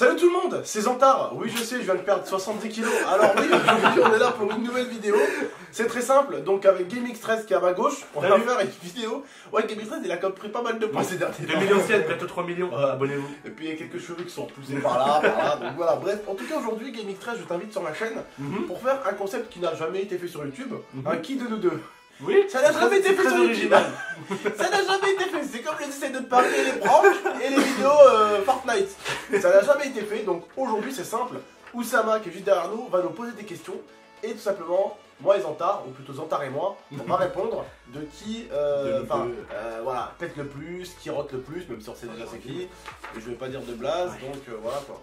Salut tout le monde, c'est Zantard. Oui, je sais, je viens de perdre 70 kilos. Alors oui, aujourd'hui on est là pour une nouvelle vidéo. C'est très simple, donc avec GameX13 qui est à ma gauche, on va faire une vidéo. Ouais, GameX13 il a quand même pris pas mal de points ces derniers temps. 2 millions 7, bientôt 3 millions, abonnez-vous. Et puis il y a quelques cheveux qui sont poussés par là, donc voilà. Bref, en tout cas aujourd'hui GameX13 je t'invite sur ma chaîne pour faire un concept qui n'a jamais été fait sur YouTube. Un qui de nous deux. Oui, ça n'a jamais été fait sur YouTube. original. Ça n'a jamais été fait. C'est comme le dessin de Paris et les branches et les vidéos Fortnite. Ça n'a jamais été fait. Donc aujourd'hui c'est simple. Oussama qui est juste derrière nous va nous poser des questions et tout simplement moi et Zantard, ou plutôt Zantard et moi, on va répondre de qui voilà, pète le plus, qui rote le plus, même si on sait déjà c'est qui. Et je vais pas dire de blase, donc voilà quoi.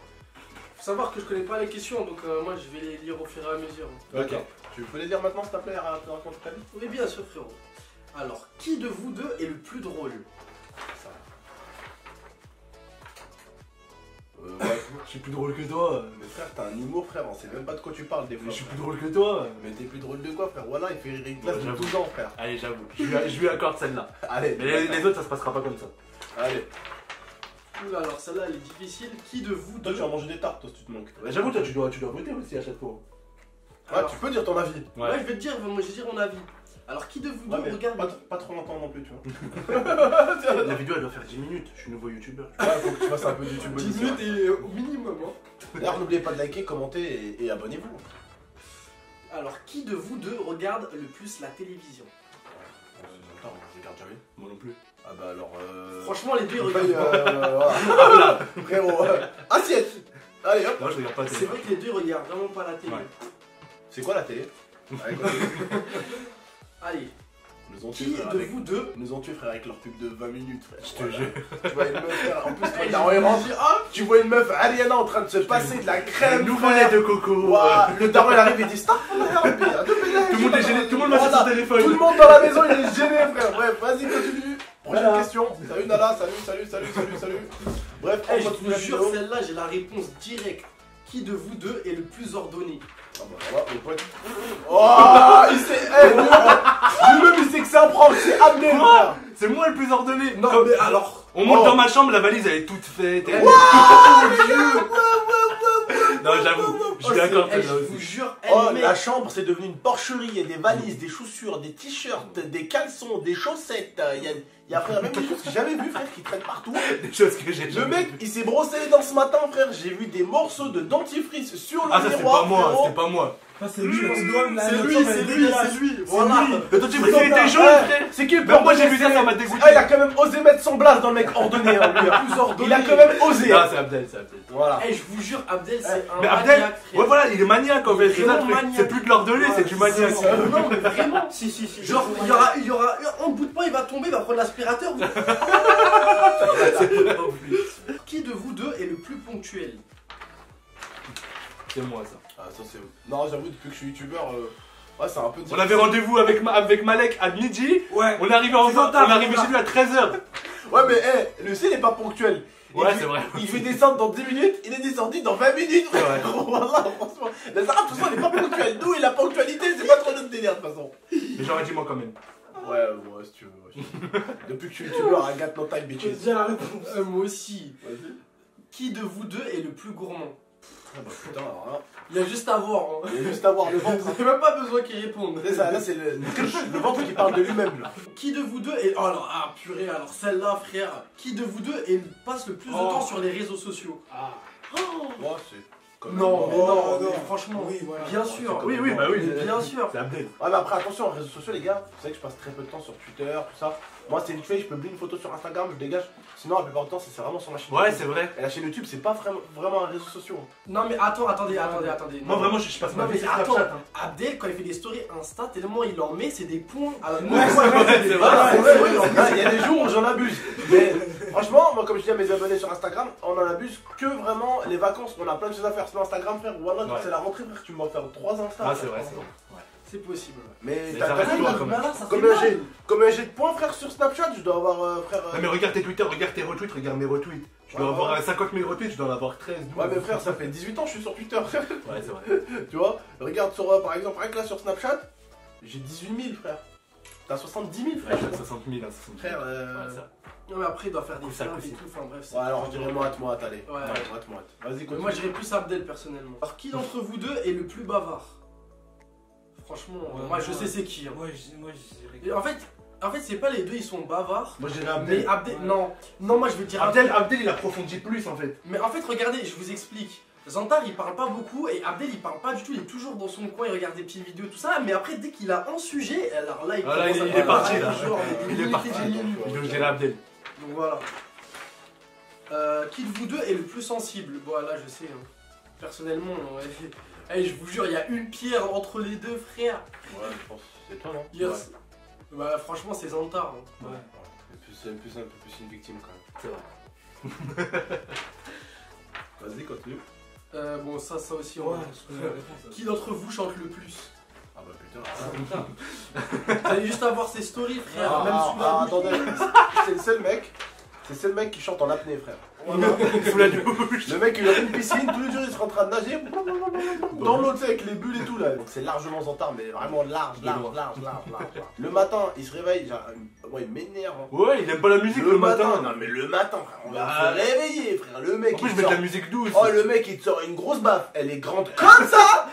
Faut savoir que je connais pas les questions, donc moi je vais les lire au fur et à mesure. Ok. Tu peux les lire maintenant s'il te plaît, à te raconter ta vie? Oui, bien sûr, frérot. Alors, qui de vous deux est le plus drôle? Ça. Ouais, je suis plus drôle que toi. Mais frère, t'as un humour frère, on sait même pas de quoi tu parles des fois. Mais je suis frère. plus drôle que toi. Mais t'es plus drôle de quoi frère? Voilà, il fait rire une classe Ouais, de j'avoue. 12 ans frère. Allez, j'avoue, je lui accorde celle-là. Allez. Mais les autres, ça se passera pas comme ça. Allez. Oula, alors celle-là elle est difficile. Qui de vous Toi deux... tu vas manger des tartes toi si tu te manques. Ouais, j'avoue, toi, tu dois voter aussi à chaque fois. Ouais, tu peux dire ton avis. Ouais, je vais te dire, moi je vais dire mon avis. Alors, qui de vous Ouais, deux mais regarde... pas trop longtemps non plus tu vois. La vidéo, elle doit faire 10 minutes. Je suis nouveau youtubeur. Ouais, faut que tu fasses un peu de YouTube. 10 aussi, minutes ouais. et au minimum, hein. D'ailleurs n'oubliez pas de liker, commenter et abonnez-vous. Alors, qui de vous deux regarde le plus la télévision? Attends, je regarde jamais. Moi non plus. Ah bah alors Franchement, les deux ils paye, regardent. voilà. Frérot, assiette. Allez hop. Non, je regarde pas la C'est télé. vrai que les deux ils regardent vraiment pas la télé. Ouais. C'est quoi la télé? Allez, continue. Allez, Nous ont qui tué frère de avec... vous deux... Nous ont tué frère avec leur pub de 20 minutes frère. Je te jure. Tu vois une meuf frère, en plus quand Hey, t'as rentre, tu vois une meuf Ariana en train de se passer de la crème Nouveau frère. lait de coco. Ouah, le daron il arrive et dit stop. Tout le monde est gêné, tout le monde va sur son téléphone. Tout le monde dans la maison il est gêné frère. Bref, vas-y continue. Prochaine Voilà. question. Salut Nala, salut. Bref, Hey, on je continue vous la jure, vidéo. celle-là j'ai la réponse directe. Qui de vous deux est le plus ordonné? Ah bah voilà, mon pote. Oh, il sait, lui-même il sait que c'est un prank, c'est amené frère. C'est moi le plus ordonné. Non, Comme- mais alors... On monte Oh. dans ma chambre, la valise elle est toute faite. Elle est- Non, j'avoue, je lui accorde Hey, celle-là je vous aussi. jure, Oh, elle la chambre c'est devenu une porcherie, il y a des valises, des chaussures, des t-shirts, des caleçons, des chaussettes, il y a frère, même des choses que j'ai jamais vues frère qui traînent partout. Des choses que j'ai Le jamais mec vues. il s'est brossé les dents ce matin frère, j'ai vu des morceaux de dentifrice sur le Ah, ça c'est miroir pas moi, frérot. c'est pas moi. C'est lui, voilà. Le dentifrice Mais il était non, jaune, ouais. frère. C'est qui le Même moi j'ai ordonné, vu ça, c'est- ça m'a dégoûté. Ah il a quand même osé mettre son blase dans le mec ordonné hein, lui, hein. Plus ordonné. Il a quand même osé Non, hein. c'est Abdel, c'est Abdel. Voilà. Hey, je vous jure, Abdel, c'est un Mais Abdel, maniaque, frère. ouais voilà, il est maniaque en fait, Il est c'est ça le vraiment truc. maniaque. C'est plus de l'ordonné, c'est du maniaque. Non, mais vraiment. Si. Genre, il y aura un bout de pain, il va tomber, il va prendre l'aspirateur. Qui de vous deux est le plus ponctuel? C'est moi ça. Ah ça c'est... Non j'avoue depuis que je suis youtubeur, ouais c'est un peu... On avait rendez-vous avec Malek à midi, Ouais. on est arrivé en C'est retard, retard, on est arrivé c'est chez lui à 13h. Ouais mais le C il est pas ponctuel. Ouais, Il- c'est vrai. Il fait descendre dans 10 minutes, il est descendu dans 20 minutes. C'est vrai. Voilà, franchement. Lazara, de toute façon, il est pas ponctuel. Nous, et la ponctualité, c'est pas trop notre délire, de toute façon. Mais j'aurais dit moi quand même. Ouais, si tu veux. Depuis que je suis youtubeur, I got no time, bitches. déjà la réponse. Moi aussi. Vas-y. Qui de vous deux est le plus gourmand? Ah bah putain, alors là, Il y a juste à voir. Hein. il y a juste à voir le ventre. Vous avez même pas besoin qu'il réponde. C'est ça, là, c'est le ventre qui parle de lui-même, là. Qui de vous deux est... Oh alors, ah purée, alors celle-là, frère. Qui de vous deux passe le plus de temps sur les réseaux sociaux? Moi, c'est... quand même- Non, mais non, non. mais franchement, Oui, voilà. bien sûr. Oui, oui, bah oui. Mais bien sûr. C'est Abdel. Ouais, mais après, attention, réseaux sociaux, les gars. Vous savez que je passe très peu de temps sur Twitter, tout ça. Moi, c'est une feuille, je publie une photo sur Instagram, je dégage. Sinon, la plupart du temps, c'est vraiment sur ma chaîne. Ouais, YouTube. c'est vrai. Et la chaîne YouTube, c'est pas vraiment un réseau social. Non mais attendez. Moi Non. vraiment, je passe ma Non vie mais sur attends, Snapchat. hein. Abdel quand il fait des stories Insta, tellement il en met, c'est des points à la Ouais, c'est vrai. Ah, c'est vrai, il y a des jours où j'en abuse. Mais franchement, moi, comme je dis à mes abonnés sur Instagram, on en abuse que vraiment les vacances. On a plein de choses à faire. Sinon, Instagram, frère, voilà, quand Ouais. c'est la rentrée, frère, tu m'en faire 3 Insta. Ah, c'est vrai, c'est vrai. C'est possible. Mais Mais t'as ça t'as reste vu, loin, là, quand même. combien j'ai de points, frère, sur Snapchat. Je dois avoir, frère. Non mais regarde tes Twitter, regarde tes retweets, regarde mes retweets. Je dois Ouais, avoir ouais. 50 000 retweets, je dois en avoir 13, 12. Ouais, mais frère, ça fait 18 ans que je suis sur Twitter. Ouais, c'est vrai. Tu vois, regarde sur, par exemple, rien que là sur Snapchat, j'ai 18 000, frère. T'as 70 000, Ouais, frère. je suis à 60 000, hein, 60 000. Frère, Ouais, ça. Non, mais après, il doit faire des Coussa, flammes et coussi. tout. Enfin, bref. Ouais, alors je dirais moite, allez. Ouais. Moite. Vas-y, Mais continue. moi, j'irais plus Abdel personnellement. Alors, qui d'entre vous deux est le plus bavard? Franchement, Ouais, moi, je sais c'est qui. Hein. Moi, je dirais Et en fait, c'est pas les deux, ils sont bavards. Moi, je dirais Mais Abdel. Abdel, Ouais. non, moi je vais dire Abdel, il approfondit plus en fait. Mais en fait, regardez, je vous explique. Zantar il parle pas beaucoup et Abdel il parle pas du tout, il est toujours dans son coin, il regarde des petites vidéos, tout ça. Mais après, dès qu'il a un sujet, alors là il Ah, là, commence à il est parler, parti, là. genre, des Il est minutes parti. et des minutes. Donc, je dirais Abdel. Donc voilà. Qui de vous deux est le plus sensible? Bon, là je sais. Hein. Personnellement, ouais. Eh, je vous jure, il y a une pierre entre les deux frères. Ouais, je pense. C'est toi, non? Yes. Bah, franchement, c'est Zantar. Hein. Ouais. C'est un peu plus une victime quand même. C'est vrai. Vas-y, continue. Bon, ça aussi, Ouais, on va- je connais la réponse. Qui d'entre vous chante le plus? Ah bah putain. Vous allez juste avoir ses stories, frère. Ah, Même celui-là. attendez. C'est le seul mec. C'est le seul mec qui chante en apnée, frère. Sous la douche. Le mec il a une piscine, tous les jours il sera en train de nager dans l'eau, tu sais, avec les bulles et tout là. Donc c'est largement Zantar, mais vraiment large. Le matin, il se réveille, genre, ouais, il m'énerve. Hein. Ouais, il aime pas la musique le matin. Non mais le matin, frère, on va Bah, se réveiller, frère. Le mec En plus, il je mets de sort. la musique douce. Oh le mec il te sort une grosse baffe, elle est grande comme ça.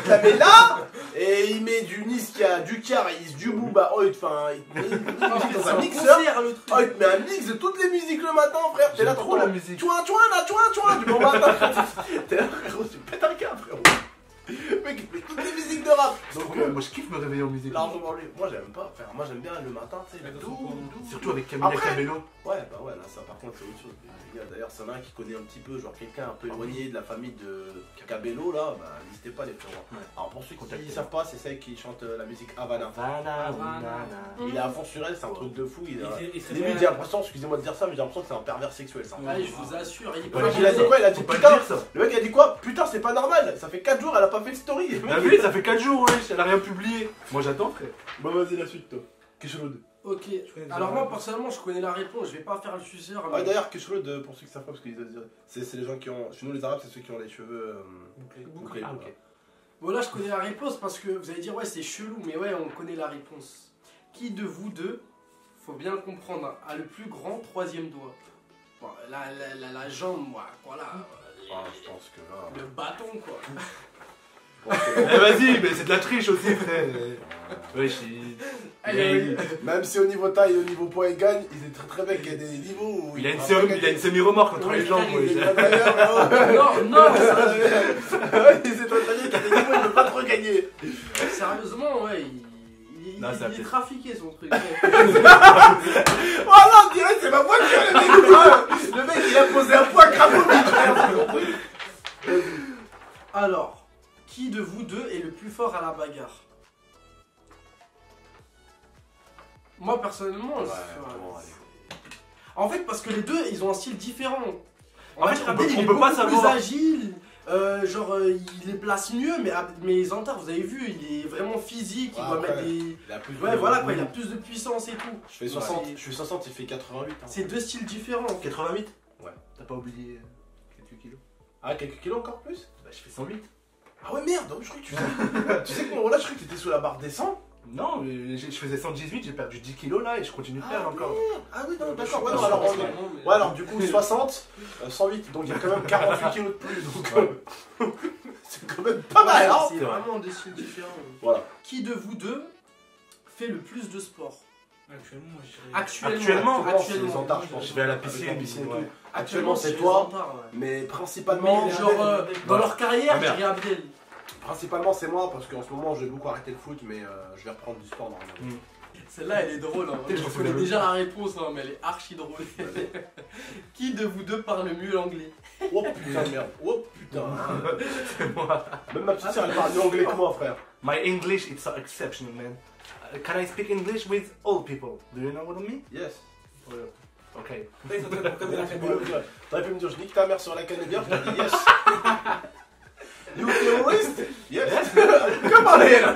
Il la met là et il met du Niska, du Caris, du Booba. Oh il te fait il met une musique dans un mixeur. Le truc. Oh il te met un mix de toutes les musiques le matin, frère. T'es là J'aime trop trop la là. musique. Du bon matin. T'es là, frérot, tu pètes un câble, frérot. Le mec, il fait toutes les musiques de rap. Donc, Donc, moi, je kiffe me réveiller en musique. largement lui. Moi, j'aime pas, frère. Moi, j'aime bien le matin, tu sais, Avec doux, son courant. doux. Surtout avec Camila Après- Cabello. Ouais, bah ouais, là, ça, par contre, c'est autre chose. Les gars, d'ailleurs, s'il y en a un qui connaît un petit peu, genre quelqu'un un peu éloigné de la famille de Cabello, là, bah, n'hésitez pas, les frérots. Ouais. Alors, pour ceux qui Contactez-moi. ne savent pas, c'est celle qui chante la musique Havana. Havana. Il est à fond sur elle, c'est un truc de fou. Il a... Il s'est Limite, fait- j'ai l'impression, excusez-moi de dire ça, mais j'ai l'impression que c'est un pervers sexuel, ça. Ouais, je vous assure. Il Ouais, Il a dit quoi? Il a dit Faut pas le putain. dire ça. Le mec, il a dit quoi? Putain, c'est pas normal. Ça fait 4 jours, elle a pas fait de story. T'as vu, ça fait 4 jours, wesh, elle a rien publié. Moi, j'attends, frère. Bah, vas-y, la suite, toi. Keshelod. Ok. connais Alors déjà moi la personnellement je connais la réponse, je vais pas faire le suceur. Ouais, d'ailleurs, Keshelod, pour ceux qui savent pas, parce qu'ils c'est les gens qui ont. Chez nous, les Arabes, c'est ceux qui ont les cheveux bouclés. Ah, ok. Bon là je connais la réponse parce que vous allez dire ouais c'est chelou mais ouais on connaît la réponse. Qui de vous deux, faut bien le comprendre, a le plus grand troisième doigt? Bon, la jambe moi, voilà. Ah, je pense que là. Le bâton quoi. je pense que- Eh, vas-y, mais c'est de la triche aussi, frère. Wesh, Allez, Même si au niveau taille et au niveau poids il gagne, il est très bien qu'il y a des niveaux où. il a une va semi- pas il a une gagner. semi-remorque entre Ouais, les jambes, Il wesh. est pas tailleur, frérot. non, non, ça- Ouais, il s'est pas taillé qu'il y a des niveaux où il peut pas trop gagner. sérieusement ouais, Non, ça il est fait- trafiqué son truc. Voilà, on dirait que c'est ma voiture, le mec. Le mec, il a posé un poids Kramovic, frère, t'as compris? Alors, qui de vous deux est le plus fort à la bagarre? Moi personnellement, en fait parce que les deux ils ont un style différent. En fait, dire, on Abdel, peut- il on est peut pas beaucoup plus savoir. agile, il les place mieux, mais Zantar vous avez vu, il est vraiment physique, il Ouais, doit après, mettre des... Il a plus Ouais voilà quoi, il a plus de puissance et tout. Je fais 60, je fais 60, il fait 88. Hein. C'est deux styles différents. 88? Ouais. T'as pas oublié quelques kilos? Ah, quelques kilos encore plus? Bah, je fais 108. Ah ouais, merde, je crois que tu sais. Tu sais que là, je crois que t'étais sous la barre des 100. Non, je faisais 118, j'ai perdu 10 kilos là et je continue de perdre encore. Ah oui, non, Je suis d'accord. Ouais, pas non, sûr, alors, personnellement, mais- ouais, alors du coup, 60, 108, donc il y a quand même 48 kilos de plus. Donc, c'est quand même pas mal, hein. C'est C'est vrai. vraiment deux styles différents. Voilà. Qui de vous deux fait le plus de sport? Actuellement, moi je dirais. Actuellement, c'est Zantar, je pense. Je vais à la Avec piscine, la piscine et ouais. tout. Actuellement, c'est je toi, dirais Zantar, ouais. mais principalement, Mais genre, dans leur carrière, Ah, je merde. dirais Abdel. principalement c'est moi parce qu'en ce moment, je vais beaucoup arrêter le foot, mais je vais reprendre du sport normalement. Celle-là, elle est drôle. Hein. Je Je me connais souviens déjà la réponse, hein, mais elle est archi drôle. Qui de vous deux parle mieux l'anglais? Oh putain de merde, oh putain. C'est moi. Même ma petite sœur, elle parle mieux anglais que moi, frère. My English it's so exceptional, man. Can I speak English with all people? Do you know what I mean? Yes. Okay. T'aurais pu me dire, je nique ta mère sur la canne-bière, je t'ai dit yes. You terrorist? Yes. Come on here.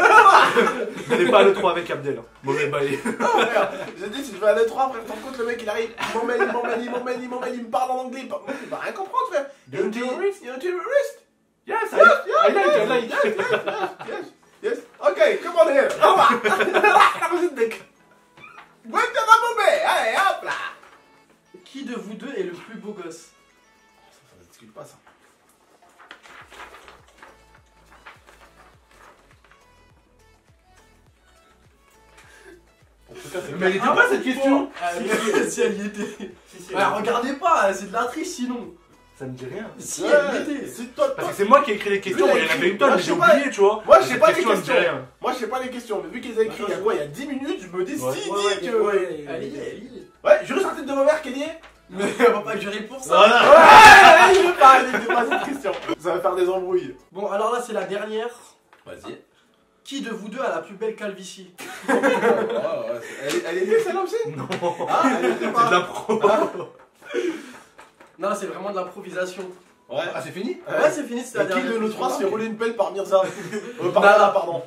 Elle est pas à l'E3 avec Abdel. hein. Mauvais bail. Non, frère, j'ai dit, si je vais à l'E3, frère, t'en compte, le mec il arrive, il m'emmène, il me parle en anglais, il va rien comprendre, frère. You're a terrorist? You're a terrorist? Yes, I like. Yes. Ok, come on here. Au revoir. Vous êtes bec. Ouais, t'as ma bombée. Allez, hop là. Qui de vous deux est le plus beau gosse? Ça ne discute pas ça. En tout cas, c'est Mais elle était pas cette question. Si elle y était. Si, Ouais, regardez pas, c'est de la triche sinon. Ça me dit rien. Si Ouais, elle y était. c'est toi, Parce que c'est moi qui ai écrit les questions, Lui, il il y a en avait écrit. une tonne, Moi, mais je j'ai sais pas. oublié, tu vois. Moi, je sais Cette pas les question, elle me dit questions. rien. Moi, je sais pas les questions, mais vu qu'ils ont écrit il y a quoi, il y a 10 minutes, je me dis Ouais. si dit Ouais, que. ouais. Elle y est, elle y est. Ouais, jure sur la tête de ma mère qu'elle y est. Mais on va pas jurer pour ça. Voilà. Ouais, je veux pas, je veux pas cette question. Ça va faire des embrouilles. Bon, alors là, c'est la dernière. Vas-y. Qui de vous deux a la plus belle calvitie? Elle est née celle-là aussi? Non. Ah, elle était C'est de pas. l'impro. Non, c'est vraiment de l'improvisation. Ouais. Ah, c'est fini? Ouais, c'est fini, c'est la Et qui dernière. de nous trois se fait Ok. rouler une pelle par Mirza? Par Nala, pardon.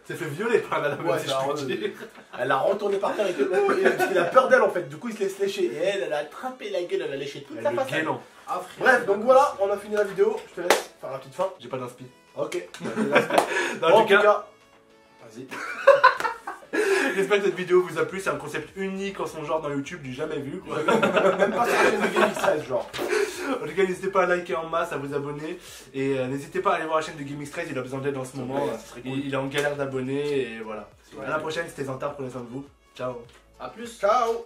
C'est fait violer par la Ouais, si ça, je peux ouais. dire. Elle l'a retourné par terre parce qu'il a peur d'elle en fait. Du coup, il se laisse lécher. Et elle a attrapé la gueule, elle a léché toute la Le face. guélan. Ah, frère. Bref, donc voilà, on a fini la vidéo. Je te laisse faire la petite fin. J'ai pas d'inspi. Ok. Non, Bon, en tout cas, vas-y. j'espère que cette vidéo vous a plu. C'est un concept unique en son genre dans YouTube, du jamais vu. Quoi. Même pas sur la chaîne de GameX13, genre. En tout cas, n'hésitez pas à liker en masse, à vous abonner. Et n'hésitez pas à aller voir la chaîne de GameX13, il a besoin d'aide en ce moment. Ouais, ça serait cool. Il est en galère d'abonnés et voilà. Ouais. À la prochaine, c'était Zantar, prenez soin de vous. Ciao. A plus. Ciao.